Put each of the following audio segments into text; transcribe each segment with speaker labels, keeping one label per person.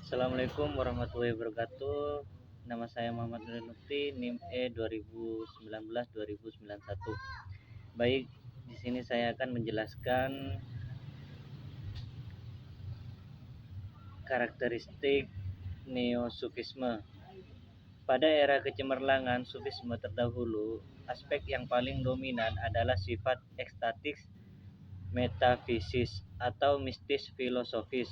Speaker 1: Assalamualaikum warahmatullahi wabarakatuh. Nama saya Muhammad Nurul Mukti, NIM E 2019-2091. Baik, di sini saya akan menjelaskan karakteristik Neo-Sufisme. Pada era kecemerlangan Sufisme terdahulu, aspek yang paling dominan adalah sifat ekstatik, metafisis, atau mistis filosofis.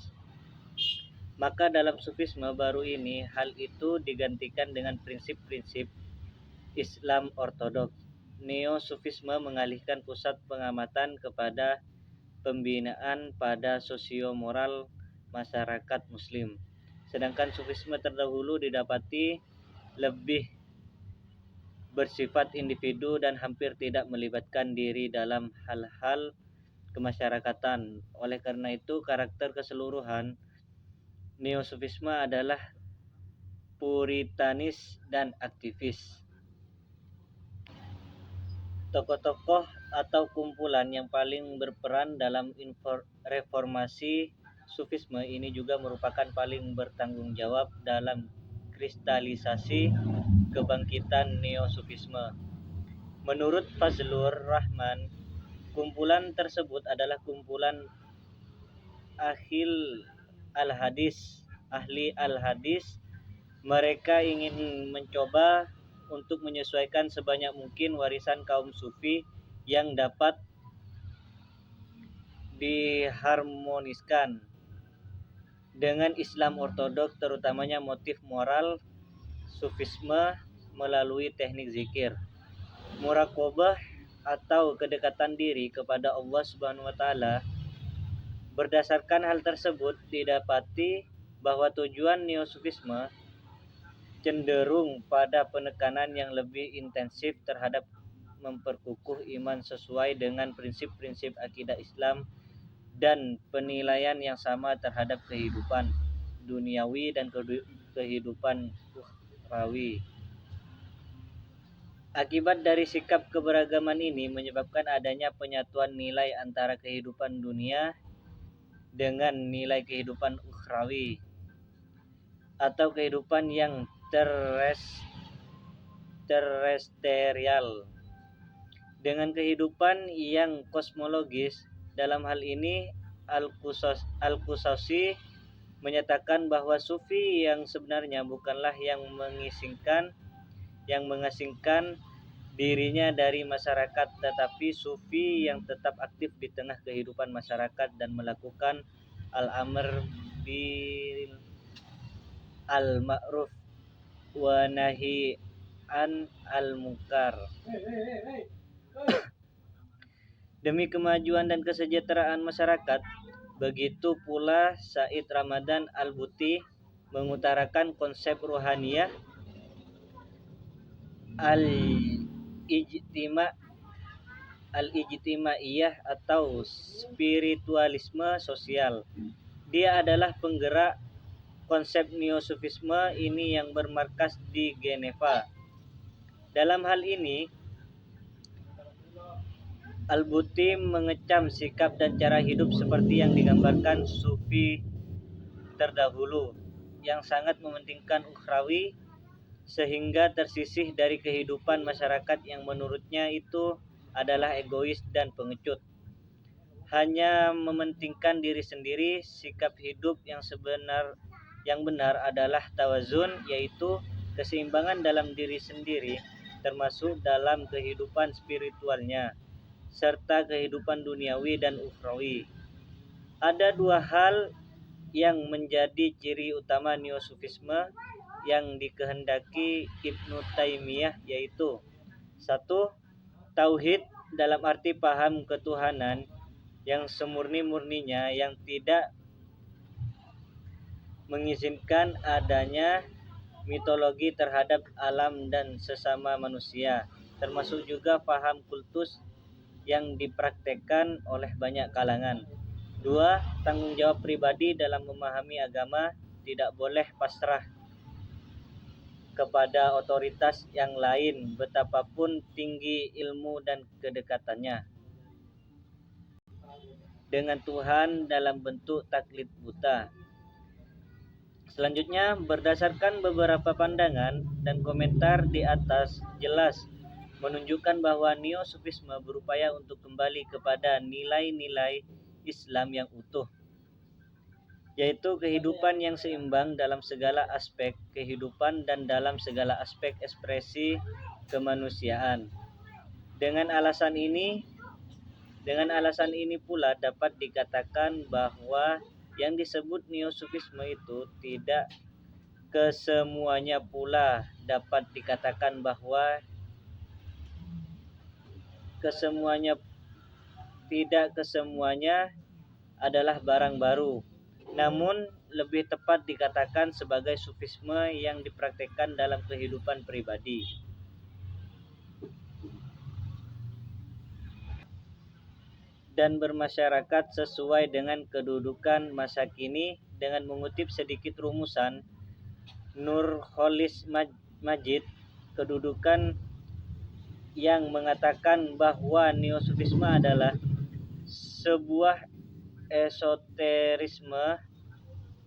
Speaker 1: Maka dalam Sufisme baru ini, hal itu digantikan dengan prinsip-prinsip Islam ortodoks. Neo-Sufisme mengalihkan pusat pengamatan kepada pembinaan pada sosio-moral masyarakat Muslim. Sedangkan Sufisme terdahulu didapati lebih bersifat individu dan hampir tidak melibatkan diri dalam hal-hal kemasyarakatan. Oleh karena itu, karakter keseluruhan Neo-Sufisme adalah puritanis dan aktivis. Tokoh-tokoh atau kumpulan yang paling berperan dalam reformasi Sufisme ini juga merupakan paling bertanggung jawab dalam kristalisasi kebangkitan Neo-Sufisme. Menurut Fazlur Rahman, kumpulan tersebut adalah kumpulan ahli al-hadis. Mereka ingin mencoba untuk menyesuaikan sebanyak mungkin warisan kaum sufi yang dapat diharmoniskan dengan Islam ortodoks, terutamanya motif moral Sufisme melalui teknik zikir, muraqabah atau kedekatan diri kepada Allah Subhanahu wa taala. Berdasarkan hal tersebut, didapati bahwa tujuan Neo-Sufisme cenderung pada penekanan yang lebih intensif terhadap memperkukuh iman sesuai dengan prinsip-prinsip akidah Islam dan penilaian yang sama terhadap kehidupan duniawi dan kehidupan ukhrawi. Akibat dari sikap keberagaman ini menyebabkan adanya penyatuan nilai antara kehidupan dunia dengan nilai kehidupan ukhrawi atau kehidupan yang terestrial dengan kehidupan yang kosmologis. Dalam hal ini Al-Qusasi menyatakan bahwa sufi yang sebenarnya bukanlah yang mengasingkan dirinya dari masyarakat, tetapi sufi yang tetap aktif di tengah kehidupan masyarakat dan melakukan al-amr bil al-ma'ruf wa nahi an al-munkar demi kemajuan dan kesejahteraan masyarakat. Begitu pula Said Ramadan Al-Buti mengutarakan konsep ruhaniyah al-ijtimaiyah atau spiritualisme sosial. Dia adalah penggerak konsep Neo-Sufisme ini yang bermarkas di Geneva. Dalam hal ini, Al-Buti mengecam sikap dan cara hidup seperti yang digambarkan sufi terdahulu yang sangat mementingkan ukhrawi sehingga tersisih dari kehidupan masyarakat yang menurutnya itu adalah egois dan pengecut. Hanya mementingkan diri sendiri. Sikap hidup yang benar adalah tawazun, yaitu keseimbangan dalam diri sendiri, termasuk dalam kehidupan spiritualnya serta kehidupan duniawi dan ukhrawi. Ada dua hal yang menjadi ciri utama Neo-Sufisme yang dikehendaki Ibnu Taimiyah, yaitu 1. Tauhid dalam arti paham ketuhanan yang semurni-murninya, yang tidak mengizinkan adanya mitologi terhadap alam dan sesama manusia, termasuk juga paham kultus yang dipraktekkan oleh banyak kalangan. 2. Tanggung jawab pribadi dalam memahami agama, tidak boleh pasrah kepada otoritas yang lain betapapun tinggi ilmu dan kedekatannya dengan Tuhan dalam bentuk taklid buta. Selanjutnya, berdasarkan beberapa pandangan dan komentar di atas, jelas menunjukkan bahwa Neo-Sufisme berupaya untuk kembali kepada nilai-nilai Islam yang utuh, yaitu kehidupan yang seimbang dalam segala aspek kehidupan dan dalam segala aspek ekspresi kemanusiaan. Dengan alasan ini pula dapat dikatakan bahwa yang disebut Neo-Sufisme itu tidak kesemuanya adalah barang baru, namun lebih tepat dikatakan sebagai sufisme yang dipraktikkan dalam kehidupan pribadi dan bermasyarakat sesuai dengan kedudukan masa kini. Dengan mengutip sedikit rumusan Nurcholish Madjid, kedudukan yang mengatakan bahwa Neo-Sufisme adalah sebuah esoterisme,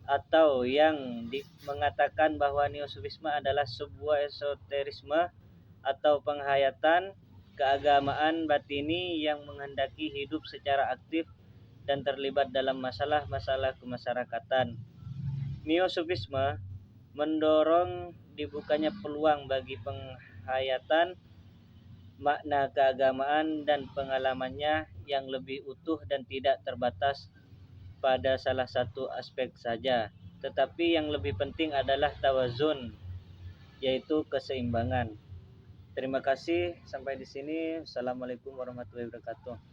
Speaker 1: atau yang mengatakan bahwa Neo-Sufisme adalah sebuah esoterisme atau penghayatan keagamaan batini yang menghendaki hidup secara aktif dan terlibat dalam masalah-masalah kemasyarakatan. Neo-Sufisme mendorong dibukanya peluang bagi penghayatan makna keagamaan dan pengalamannya yang lebih utuh dan tidak terbatas pada salah satu aspek saja, tetapi yang lebih penting adalah tawazun, yaitu keseimbangan. Terima kasih, sampai di sini. Assalamualaikum warahmatullahi wabarakatuh.